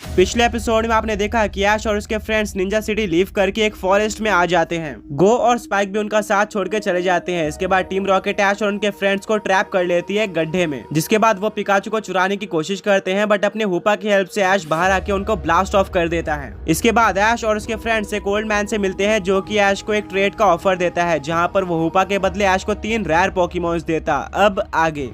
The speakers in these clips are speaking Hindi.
पिछले एपिसोड में आपने देखा कि ऐश और उसके फ्रेंड्स निंजा सिटी लीव करके एक फॉरेस्ट में आ जाते हैं। गो और स्पाइक भी उनका साथ छोड़ के चले जाते हैं। इसके बाद टीम रॉकेट ऐश और उनके फ्रेंड्स को ट्रैप कर लेती है गड्ढे में, जिसके बाद वो पिकाचू को चुराने की कोशिश करते हैं, बट अपने हुपा की हेल्प से ऐश बाहर आके उनको ब्लास्ट ऑफ कर देता है। इसके बाद ऐश और उसके फ्रेंड्स एक ओल्ड मैन से मिलते हैं जो कि ऐश को एक ट्रेड का ऑफर देता है, जहाँ पर वो हुपा के बदले ऐश को 3 रेयर पोकेमॉन्स देता। अब आगे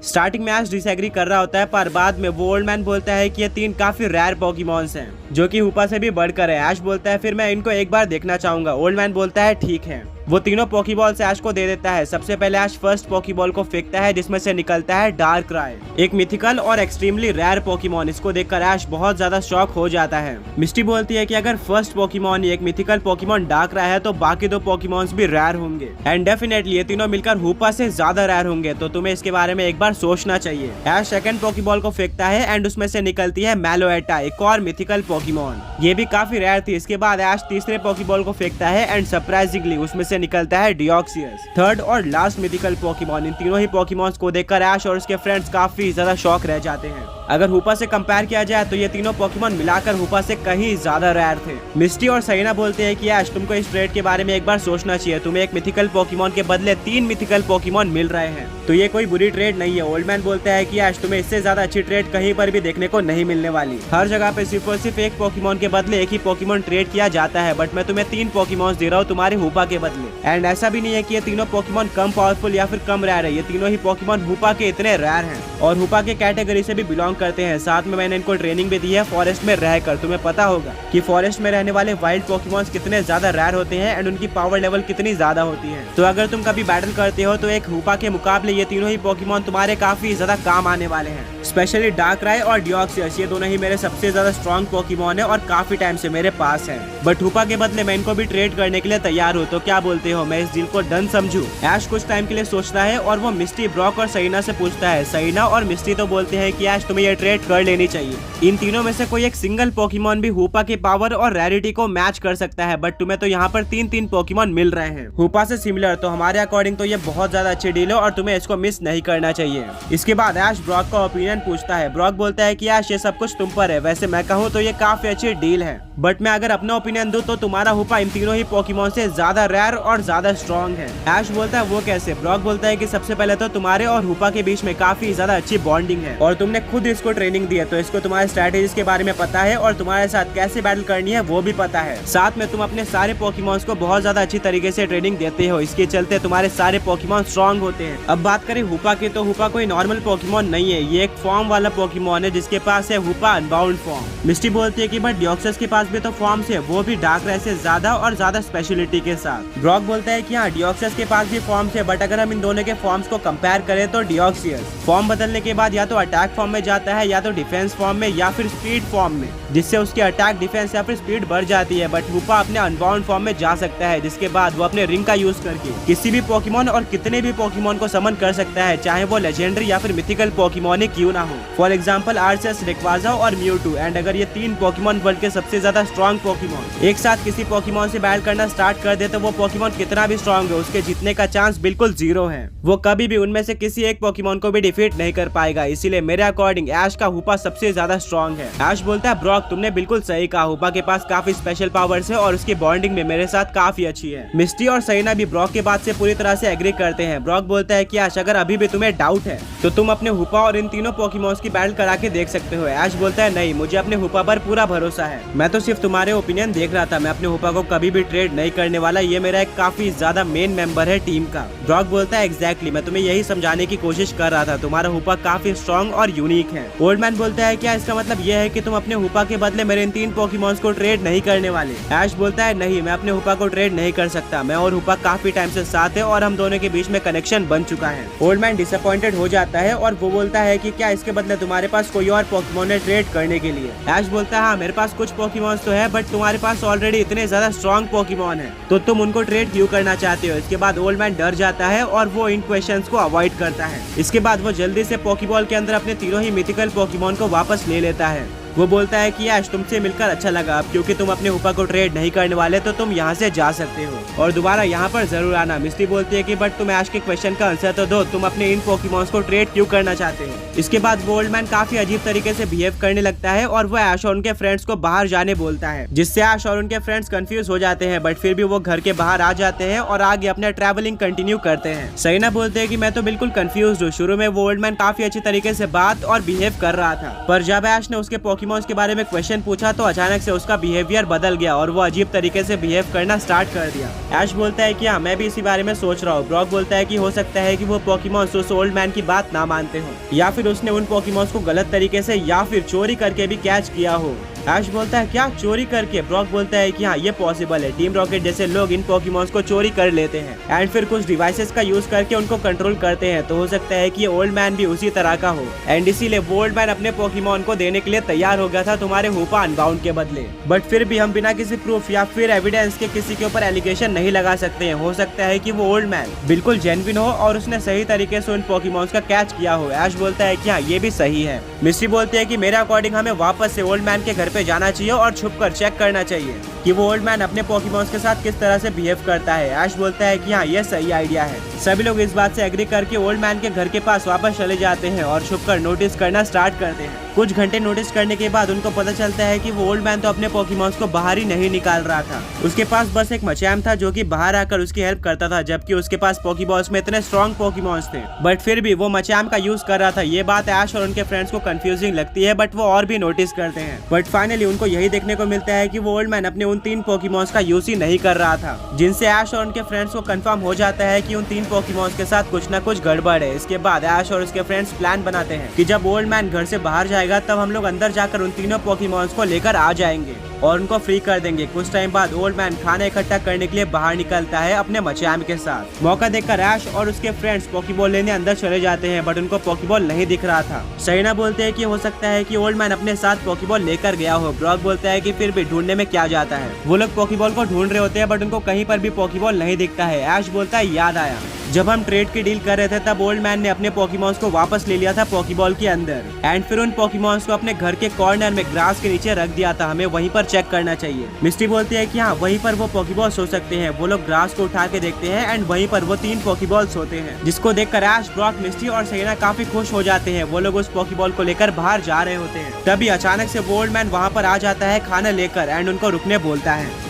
स्टार्टिंग में ऐश डिसएग्री कर रहा होता है, पर बाद में वो ओल्ड मैन बोलता है कि ये 3 काफी रेयर पोकेमॉन्स हैं जो कि हुपा से भी बढ़कर है। ऐश बोलता है फिर मैं इनको एक बार देखना चाहूंगा। ओल्ड मैन बोलता है ठीक है। वो तीनों पोकेबॉल से ऐश को दे देता है। सबसे पहले ऐश फर्स्ट पोकेबॉल को फेंकता है, जिसमें से निकलता है डार्कराय, एक मिथिकल और एक्सट्रीमली रेयर पोकेमॉन। इसको देखकर ऐश बहुत ज्यादा शॉक हो जाता है। मिस्टी बोलती है कि अगर फर्स्ट पोकेमॉन एक मिथिकल पोकेमॉन डार्कराय है तो बाकी 2 पोकेमॉन्स भी रेयर होंगे एंड डेफिनेटली ये तीनों मिलकर हुपा से ज्यादा रेयर होंगे, तो तुम्हें इसके बारे में एक बार सोचना चाहिए। ऐश सेकंड पोकेबॉल को फेंकता है एंड उसमें से निकलती है मैलोएटा, एक और मिथिकल पोकेमॉन। ये भी काफी रेयर थी। इसके बाद ऐश तीसरे पोकेबॉल को फेंकता है एंड सरप्राइजिंगली उसमें से निकलता है डियोक्सियस, थर्ड और लास्ट मिथिकल पोकेमॉन। इन तीनों ही पोकेमॉन्स को देखकर ऐश और उसके फ्रेंड्स काफी ज्यादा शॉक रह जाते हैं। अगर हुपा से कंपेयर किया जाए तो ये तीनों पोकेमॉन मिलाकर हुपा से कहीं ज्यादा रेयर थे। मिस्टी और सहीना बोलते हैं कि ऐश तुमको इस ट्रेड के बारे में एक बार सोचना चाहिए। तुम्हें एक मिथिकल पोकेमॉन के बदले 3 मिथिकल पोकेमॉन मिल रहे हैं, तो ये कोई बुरी ट्रेड नहीं है। ओल्ड मैन बोलता है कि ऐश तुम्हें इससे ज्यादा अच्छी ट्रेड कहीं पर भी देखने को नहीं मिलने वाली। हर जगह पे सिर्फ और सिर्फ एक पोकेमॉन के बदले एक ही पोकेमॉन ट्रेड किया जाता है, बट मैं तुम्हें 3 पोकेमॉन्स दे रहा हूँ तुम्हारे हुपा के बदले। एंड ऐसा भी नहीं है कि ये तीनों पोकेमॉन कम पावरफुल या फिर कम रेयर है। ये तीनों ही पोकेमॉन हुपा के इतने रेयर हैं और हुपा के कैटेगरी से भी बिलोंग करते हैं। साथ में मैंने इनको ट्रेनिंग भी दी है फॉरेस्ट में रहकर। तुम्हें पता होगा कि फॉरेस्ट में रहने वाले वाइल्ड पोकेमॉन्स कितने ज्यादा रेयर होते हैं एंड उनकी पावर लेवल कितनी ज्यादा होती है। तो अगर तुम कभी बैटल करते हो तो एक हुपा के मुकाबले ये तीनों ही पोकेमॉन तुम्हारे काफी ज्यादा काम आने वाले हैं। स्पेशली डार्कराय और डियोक्सियस, ये दोनों ही मेरे सबसे ज्यादा स्ट्रॉन्ग पोकेमॉन है और काफी टाइम से मेरे पास है, बट हुपा के बदले मैं इनको भी ट्रेड करने के लिए तैयार हूँ। तो क्या बोलते हो, मैं इस डील को डन समझूं? ऐश कुछ टाइम के लिए सोचता है और वो मिस्टी, ब्रॉक और सहीना से पूछता है। सहीना और मिस्टी तो बोलते हैं कि ऐश तुम्हें ये ट्रेड कर लेनी चाहिए। इन तीनों में से कोई एक सिंगल पोकेमॉन भी हुपा के पावर और रैरिटी को मैच कर सकता है, बट तुम्हें तो यहाँ पर 3 पोकेमॉन मिल रहे हैं हुपा से सिमिलर, तो हमारे अकॉर्डिंग तो ये बहुत ज्यादा अच्छी डील है और तुम्हें इसको मिस नहीं करना चाहिए। इसके बाद ऐश ब्रॉक का ओपिनियन पूछता है। ब्रॉक बोलता है कि ऐश ये सब कुछ तुम पर है, वैसे मैं कहूँ तो ये काफी अच्छी डील है, बट मैं अगर अपना ओपिनियन दूं तो तुम्हारा हुपा इन तीनों ही पोकेमॉन से ज्यादा रेयर और ज्यादा स्ट्रॉन्ग है। ऐश बोलता है वो कैसे? ब्रॉक बोलता है कि सबसे पहले तो तुम्हारे और हुपा के बीच में काफी ज्यादा अच्छी बॉन्डिंग है और तुमने खुद इसको ट्रेनिंग दी है, तो इसको तुम्हारे स्ट्रेटेजीज के बारे में पता है और तुम्हारे साथ कैसे बैटल करनी है वो भी पता है। साथ में तुम अपने सारे पोकेमॉन्स को बहुत ज्यादा अच्छी तरीके से ट्रेनिंग देते हो, इसके चलते तुम्हारे सारे पोकेमॉन स्ट्रॉन्ग होते हैं। अब बात करें हुपा की, तो हुपा कोई नॉर्मल पोकेमॉन नहीं है, ये एक फॉर्म वाला पोकेमॉन है जिसके पास है हुपा अनबाउंड फॉर्म। मिस्टी बोलती है कि बट डियोक्सियस के पास भी तो फॉर्म्स है, वो भी डार्कराय से ज्यादा और ज्यादा स्पेशलिटी के साथ। ब्रॉक बोलता है कि हाँ डियोक्सियस के पास भी फॉर्म्स है, बट अगर हम इन दोनों के फॉर्म्स को कंपेयर करें तो डियोक्सियस फॉर्म बदलने के बाद या तो अटैक फॉर्म में जाता है या तो डिफेंस फॉर्म में या फिर स्पीड फॉर्म में, जिससे उसकी अटैक, डिफेंस या फिर स्पीड बढ़ जाती है। बट हुपा अपने अनबाउंड फॉर्म में जा सकता है, जिसके बाद वो अपने रिंग का यूज करके किसी भी पोकेमॉन और कितने भी पोकेमॉन को समन कर सकता है, चाहे वो लेजेंडरी या फिर मिथिकल पोकेमॉन ही क्यों ना हो। फॉर एग्जाम्पल आर्सेस, रेक्वाजा और म्यूटू। एंड अगर ये 3 पोकेमॉन वर्ल्ड के सबसे ज्यादा स्ट्रॉन्ग पोकेमॉन एक साथ किसी पोकेमॉन से बैटल करना स्टार्ट कर दे तो वो पोकेमॉन कितना भी स्ट्रॉन्ग है, उसके जीतने का चांस बिल्कुल 0 है। वो कभी भी उनमें से किसी एक पोकेमॉन को भी डिफीट नहीं कर पाएगा। इसीलिए मेरे अकॉर्डिंग ऐश का हुपा सबसे ज्यादा स्ट्रॉन्ग है। ऐश बोलता है ब्रॉक तुमने बिल्कुल सही कहा, हुपा के पास काफी स्पेशल पावर्स है और उसकी बॉन्डिंग भी मेरे साथ काफी अच्छी है। मिस्टी और सहीना भी ब्रॉक के बात से पूरी तरह से एग्री करते हैं। ब्रॉक बोलता है कि ऐश अगर अभी भी तुम्हें डाउट है तो तुम अपने हुपा और इन तीनों पोकेमॉन्स की बैटल करा के देख सकते हो। ऐश बोलता है नहीं, मुझे अपने हुपा पर पूरा भरोसा है, मैं तो सिर्फ तुम्हारे ओपिनियन देख रहा था, मैं अपने हुपा को कभी भी ट्रेड नहीं करने वाला, ये मेरा एक काफी ज्यादा मेन मेंबर है टीम का। ब्रॉक बोलता है एग्जैक्टली, मैं तुम्हें यही समझाने की कोशिश कर रहा था, तुम्हारा हुपा काफी स्ट्रॉन्ग और यूनिक है। ओल्ड मैन बोलता है क्या इसका मतलब यह है कि तुम अपने हुपा के बदले मेरे इन 3 पोकेमॉन्स को ट्रेड नहीं करने वाले? ऐश बोलता है नहीं, मैं अपने हुपा को ट्रेड नहीं कर सकता, मैं और हुपा काफी टाइम से साथ है और हम दोनों के बीच में कनेक्शन बन चुका है। ओल्ड मैन डिसअपॉइंटेड हो जाता है और वो बोलता है कि क्या इसके बदले तुम्हारे पास कोई और पोकेमॉन है ट्रेड करने के लिए? ऐश बोलता है हाँ मेरे पास कुछ पोकेमॉन्स तो है, बट तुम्हारे पास ऑलरेडी इतने ज्यादा स्ट्रॉन्ग पोकेमॉन है, तो तुम उनको ट्रेड क्यों करना चाहते हो? इसके बाद ओल्ड मैन डर जाता है और वो इन क्वेश्चंस को अवॉइड करता है। इसके बाद वो जल्दी से पोकेबॉल के अंदर अपने तीनों ही मिथिकल पोकेमॉन को वापस ले लेता है। वो बोलता है कि ऐश तुमसे मिलकर अच्छा लगा, अब क्योंकि तुम अपने हुपा को ट्रेड नहीं करने वाले तो तुम यहाँ से जा सकते हो और दोबारा यहाँ पर जरूर आना। मिस्टी बोलती है कि बट तुम ऐश के क्वेश्चन का आंसर तो दो, तुम अपने इन पोकेमॉन्स को ट्रेड क्यों करना चाहते हो। इसके बाद वो ओल्ड मैन काफी अजीब तरीके से बिहेव करने लगता है और वो ऐश और उनके फ्रेंड्स को बाहर जाने बोलता है, जिससे ऐश और उनके फ्रेंड्स कंफ्यूज हो जाते हैं, बट फिर भी वो घर के बाहर आ जाते हैं और आगे अपना ट्रैवलिंग कंटिन्यू करते हैं। सरीना बोलते हैं कि मैं तो बिल्कुल कंफ्यूज हूँ। शुरू में वो ओल्ड मैन काफी अच्छी तरीके से बात और बिहेव कर रहा था, पर जब ऐश ने उसके पोकेमॉन्स के बारे में क्वेश्चन पूछा तो अचानक से उसका बिहेवियर बदल गया और वो अजीब तरीके से बिहेव करना स्टार्ट कर दिया। ऐश बोलता है कि हाँ मैं भी इसी बारे में सोच रहा हूँ। ब्रॉक बोलता है कि हो सकता है कि वो पोकेमॉन्स उस ओल्ड मैन की बात ना मानते हो या फिर उसने उन पोकेमॉन्स को गलत तरीके से या फिर चोरी करके भी कैच किया हो। ऐश बोलता है क्या चोरी करके? ब्रॉक बोलता है कि हाँ ये पॉसिबल है, टीम रॉकेट जैसे लोग इन पोकेमॉन्स को चोरी कर लेते हैं एंड फिर कुछ डिवाइसेस का यूज करके उनको कंट्रोल करते हैं, तो हो सकता है कि ये ओल्ड मैन भी उसी तरह का हो एंड इसीलिए वो ओल्ड मैन अपने पोकेमॉन को देने के लिए तैयार हो गया था तुम्हारे हुपा अनबाउंड के बदले। बट फिर भी हम बिना किसी प्रूफ या फिर एविडेंस के किसी के ऊपर एलिगेशन नहीं लगा सकते हैं। हो सकता है कि वो ओल्ड मैन बिल्कुल जेन्युइन हो और उसने सही तरीके से उन पोकेमॉन्स का कैच किया हो। ऐश बोलता है कि हाँ ये भी सही है। मिस्टी बोलती है कि मेरे अकॉर्डिंग हमें वापस से ओल्ड मैन के घर पे जाना चाहिए और छुपकर चेक करना चाहिए कि वो ओल्ड मैन अपने पोकेमॉन्स के साथ किस तरह से बिहेव करता है। ऐश बोलता है कि हाँ ये सही आइडिया है। सभी लोग इस बात से एग्री करके ओल्ड मैन के घर के पास वापस चले जाते हैं और छुपकर नोटिस करना स्टार्ट करते हैं। कुछ घंटे नोटिस करने के बाद उनको पता चलता है कि वो ओल्ड मैन तो अपने पोकेमॉन्स को बाहर ही नहीं निकाल रहा था, उसके पास बस एक मचैम था जो कि बाहर आकर उसकी हेल्प करता था, जबकि उसके पास पोकेबॉल्स में इतने स्ट्रॉन्ग पोकेमॉन्स थे, बट फिर भी वो मचैम का यूज कर रहा था। ये बात ऐश और उनके फ्रेंड्स को कंफ्यूजिंग लगती है, बट वो और भी नोटिस करते हैं। बट फाइनली उनको यही देखने को मिलता है कि वो ओल्ड मैन अपने उन 3 पोकेमॉन्स का यूज ही नहीं कर रहा था, जिनसे ऐश और उनके फ्रेंड्स को कंफर्म हो जाता है कि उन 3 पोकेमॉन्स के साथ कुछ न कुछ गड़बड़ है। इसके बाद ऐश और उसके फ्रेंड्स प्लान बनाते हैं कि जब ओल्ड मैन घर से बाहर जाएगा तब हम लोग अंदर जाकर उन तीनों पोकेमॉन्स को लेकर आ जाएंगे और उनको फ्री कर देंगे। कुछ टाइम बाद ओल्ड मैन खाना इकट्ठा करने के लिए बाहर निकलता है अपने मचैम के साथ। मौका देखकर ऐश और उसके फ्रेंड्स पोकेबॉल लेने अंदर चले जाते हैं, बट उनको पोकेबॉल नहीं दिख रहा था। सरीना बोलते हैं कि हो सकता है कि ओल्ड मैन अपने साथ पोकेबॉल लेकर गया हो। ब्रॉक बोलता है कि फिर भी ढूंढने में क्या जाता है। वो लोग पोकेबॉल को ढूंढ रहे होते हैं, बट उनको कहीं पर भी पोकेबॉल नहीं दिखता है। ऐश बोलता है याद आया, जब हम ट्रेड की डील कर रहे थे तब ओल्ड मैन ने अपने पोकेमॉन्स को वापस ले लिया था पोकेबॉल के अंदर एंड फिर उन पोकेमॉन्स को अपने घर के कॉर्नर में ग्रास के नीचे रख दिया था। हमें वहीं पर चेक करना चाहिए। मिस्टी बोलती है कि हाँ वहीं पर वो पोकेबॉल्स हो सकते हैं। वो लोग ग्रास को उठा के देखते हैं एंड वहीं पर वो 3 पोकेबॉल्स होते हैं, जिसको देखकर ऐश, ब्रॉक, मिस्टी और सरीना काफी खुश हो जाते हैं। वो लोग उस पोकेबॉल को लेकर बाहर जा रहे होते हैं, तभी अचानक से वो ओल्ड मैन वहाँ पर आ जाता है खाना लेकर एंड उनको रुकने बोलता है।